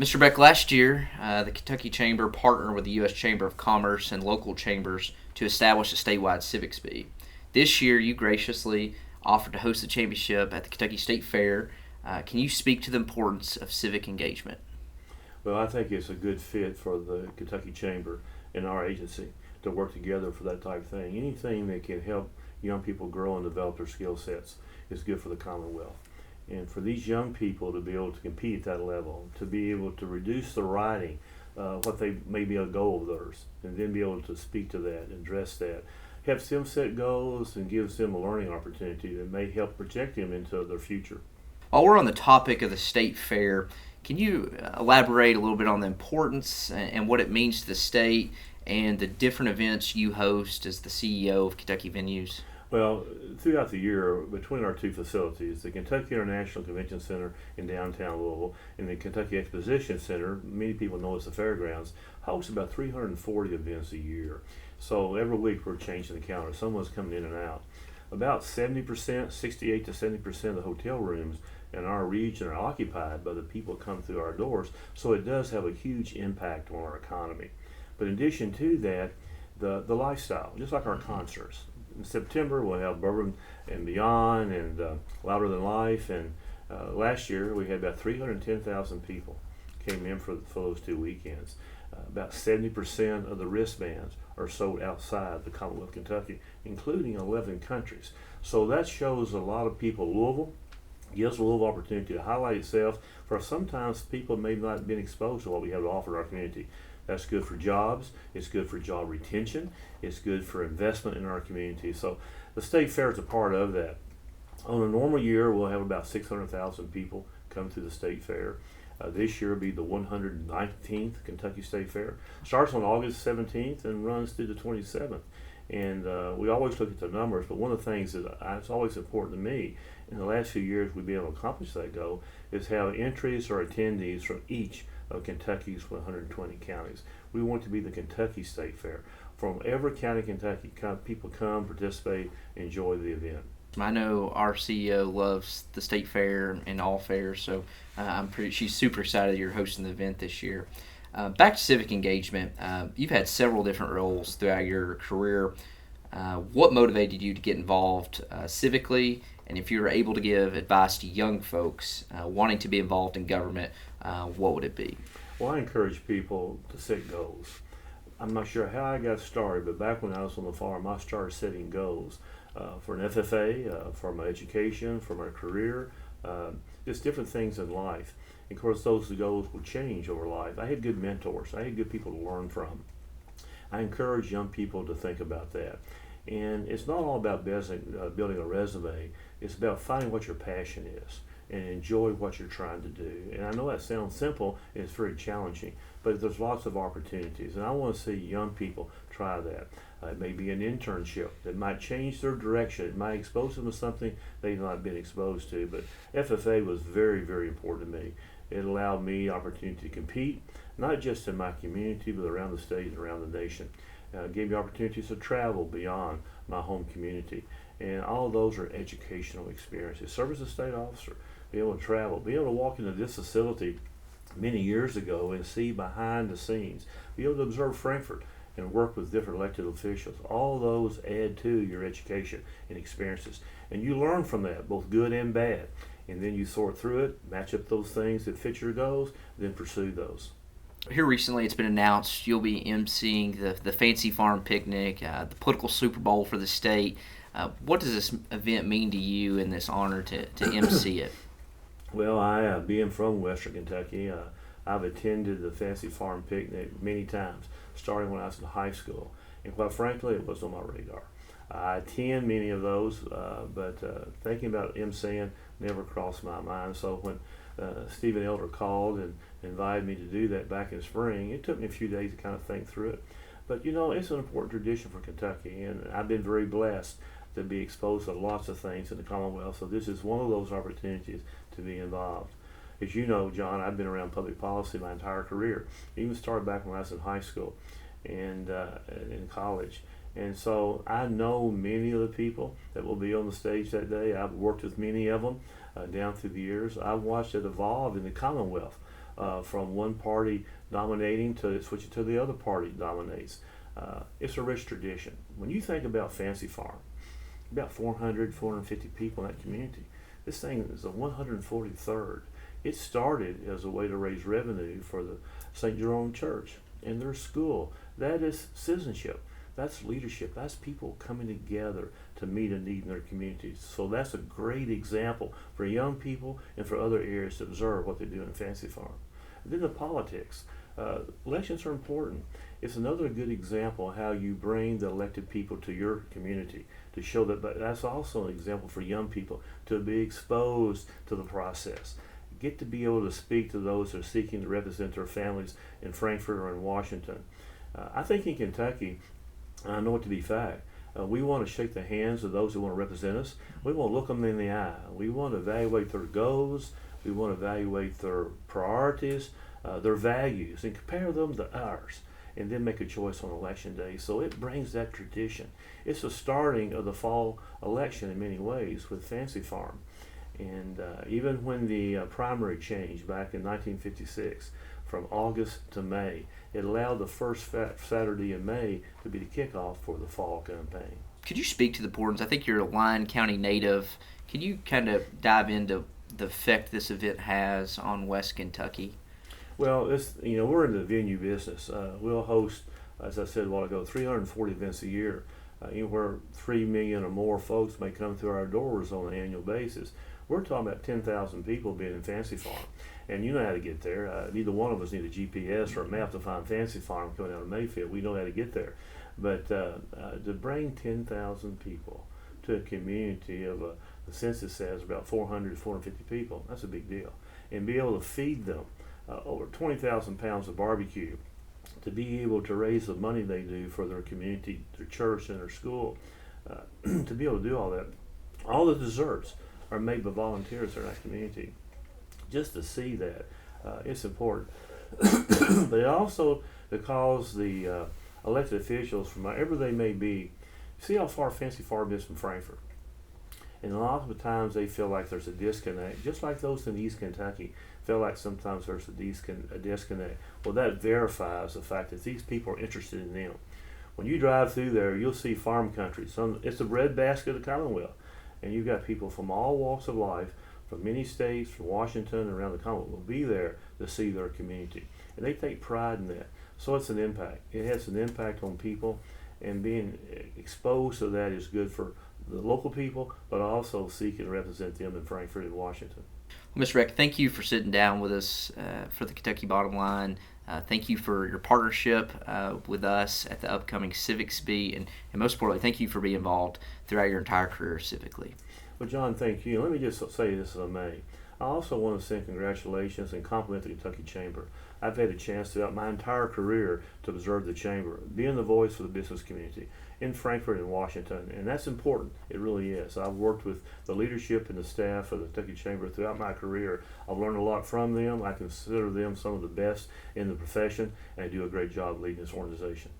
Mr. Beck, last year, the Kentucky Chamber partnered with the U.S. Chamber of Commerce and local chambers to establish a statewide civics bee. This year, you graciously offered to host the championship at the Kentucky State Fair. Can you speak to the importance of civic engagement? Well, I think it's a good fit for the Kentucky Chamber and our agency to work together for that type of thing. Anything that can help young people grow and develop their skill sets is good for the Commonwealth. And for these young people to be able to compete at that level, to be able to reduce the writing, what they may be a goal of theirs, and then be able to speak to that, address that, helps them set goals and gives them a learning opportunity that may help project them into their future. While we're on the topic of the state fair, can you elaborate a little bit on the importance and what it means to the state and the different events you host as the CEO of Kentucky Venues? Well, throughout the year, between our two facilities, the Kentucky International Convention Center in downtown Louisville and the Kentucky Exposition Center, many people know as the fairgrounds, hosts about 340 events a year. So every week we're changing the calendar. Someone's coming in and out. About 70%, 68 to 70% of the hotel rooms in our region are occupied by the people that come through our doors. So it does have a huge impact on our economy. But in addition to that, the lifestyle, just like our concerts. In September, we'll have Bourbon and Beyond and Louder Than Life. And last year, we had about 310,000 people came in for those 2 weekends. About 70% of the wristbands are sold outside the Commonwealth of Kentucky, including 11 countries. So that shows a lot of people Louisville, gives Louisville opportunity to highlight itself for sometimes people may not have been exposed to what we have to offer in our community. That's good for jobs, it's good for job retention, it's good for investment in our community. So the state fair is a part of that. On a normal year, we'll have about 600,000 people come to the state fair. This year will be the 119th Kentucky State Fair. Starts on August 17th and runs through the 27th. And we always look at the numbers, but one of the things that it's always important to me in the last few years we've been able to accomplish that goal is have entries or attendees from each of Kentucky's 120 counties. We want to be the Kentucky State Fair. From every county in Kentucky, people come, participate, enjoy the event. I know our CEO loves the state fair and all fairs, so she's super excited you're hosting the event this year. Back to civic engagement, you've had several different roles throughout your career. What motivated you to get involved civically, and if you were able to give advice to young folks wanting to be involved in government, what would it be? Well, I encourage people to set goals. I'm not sure how I got started, but back when I was on the farm, I started setting goals for an FFA, for my education, for my career, just different things in life. And of course, those goals will change over life. I had good mentors. I had good people to learn from. I encourage young people to think about that. And it's not all about building a resume. It's about finding what your passion is and enjoy what you're trying to do. And I know that sounds simple and it's very challenging, but there's lots of opportunities. And I want to see young people try that. It may be an internship that might change their direction. It might expose them to something they've not been exposed to. But FFA was very, very important to me. It allowed me opportunity to compete, not just in my community, but around the state and around the nation. It gave me opportunities to travel beyond my home community. And all of those are educational experiences. Serve as a state officer, be able to travel, be able to walk into this facility many years ago and see behind the scenes, be able to observe Frankfurt and work with different elected officials. All those add to your education and experiences. And you learn from that, both good and bad. And then you sort through it, match up those things that fit your goals, then pursue those. Here recently, it's been announced you'll be emceeing the Fancy Farm Picnic, the political Super Bowl for the state. What does this event mean to you and this honor to MC it? Well, being from Western Kentucky, I've attended the Fancy Farm Picnic many times, starting when I was in high school. And quite frankly, it was on my radar. I attend many of those, but thinking about MCing never crossed my mind. So when Stephen Elder called and invited me to do that back in spring, it took me a few days to kind of think through it. But you know, it's an important tradition for Kentucky, and I've been very blessed to be exposed to lots of things in the Commonwealth. So this is one of those opportunities to be involved. As you know, John, I've been around public policy my entire career. Even started back when I was in high school and in college. And so I know many of the people that will be on the stage that day. I've worked with many of them down through the years. I've watched it evolve in the Commonwealth. from one party dominating to switching to the other party dominates. It's a rich tradition. When you think about Fancy Farm, about 400, 450 people in that community. This thing is the 143rd. It started as a way to raise revenue for the St. Jerome Church and their school. That is citizenship. That's leadership. That's people coming together to meet a need in their communities. So that's a great example for young people and for other areas to observe what they do in Fancy Farm. And then the politics. Elections are important. It's another good example of how you bring the elected people to your community to show that, but that's also an example for young people to be exposed to the process. Get to be able to speak to those who are seeking to represent their families in Frankfort or in Washington. I think in Kentucky, I know it to be fact, we want to shake the hands of those who want to represent us. We want to look them in the eye. We want to evaluate their goals. We want to evaluate their priorities, their values, and compare them to ours, and then make a choice on election day. So it brings that tradition. It's the starting of the fall election in many ways with Fancy Farm. And even when the primary changed back in 1956 from August to May, it allowed the first Saturday in May to be the kickoff for the fall campaign. Could you speak to the importance? I think you're a Lyon County native. Can you kind of dive into the effect this event has on West Kentucky? Well, we're in the venue business. We'll host, as I said a while ago, 340 events a year, where 3 million or more folks may come through our doors on an annual basis. We're talking about 10,000 people being in Fancy Farm, and you know how to get there. Neither one of us need a GPS or a map to find Fancy Farm coming out of Mayfield. We know how to get there. But to bring 10,000 people to a community of the census says about 400 to 450 people, that's a big deal. And be able to feed them over 20,000 pounds of barbecue, to be able to raise the money they do for their community, their church, and their school, to be able to do all that. All the desserts are made by volunteers in that community. Just to see that, it's important. But also because the elected officials, from wherever they may be, see how far Fancy Farm is from Frankfort. And a lot of the times they feel like there's a disconnect, just like those in East Kentucky feel like sometimes there's a disconnect. Well, that verifies the fact that these people are interested in them. When you drive through there, you'll see farm country. It's the breadbasket of the Commonwealth. And you've got people from all walks of life, from many states, from Washington and around the Commonwealth, will be there to see their community. And they take pride in that. So it's an impact. It has an impact on people, and being exposed to that is good for the local people, but also seeking to represent them in Frankfort and Washington. Well, Mr. Beck, thank you for sitting down with us for the Kentucky Bottom Line. Thank you for your partnership with us at the upcoming Civics Bee, and most importantly, thank you for being involved throughout your entire career civically. Well, John, thank you. Let me just say this if I may. I also want to send congratulations and compliment the Kentucky Chamber. I've had a chance throughout my entire career to observe the Chamber, being the voice for the business community in Frankfort and Washington, and that's important. It really is. I've worked with the leadership and the staff of the Kentucky Chamber throughout my career. I've learned a lot from them. I consider them some of the best in the profession, and they do a great job leading this organization.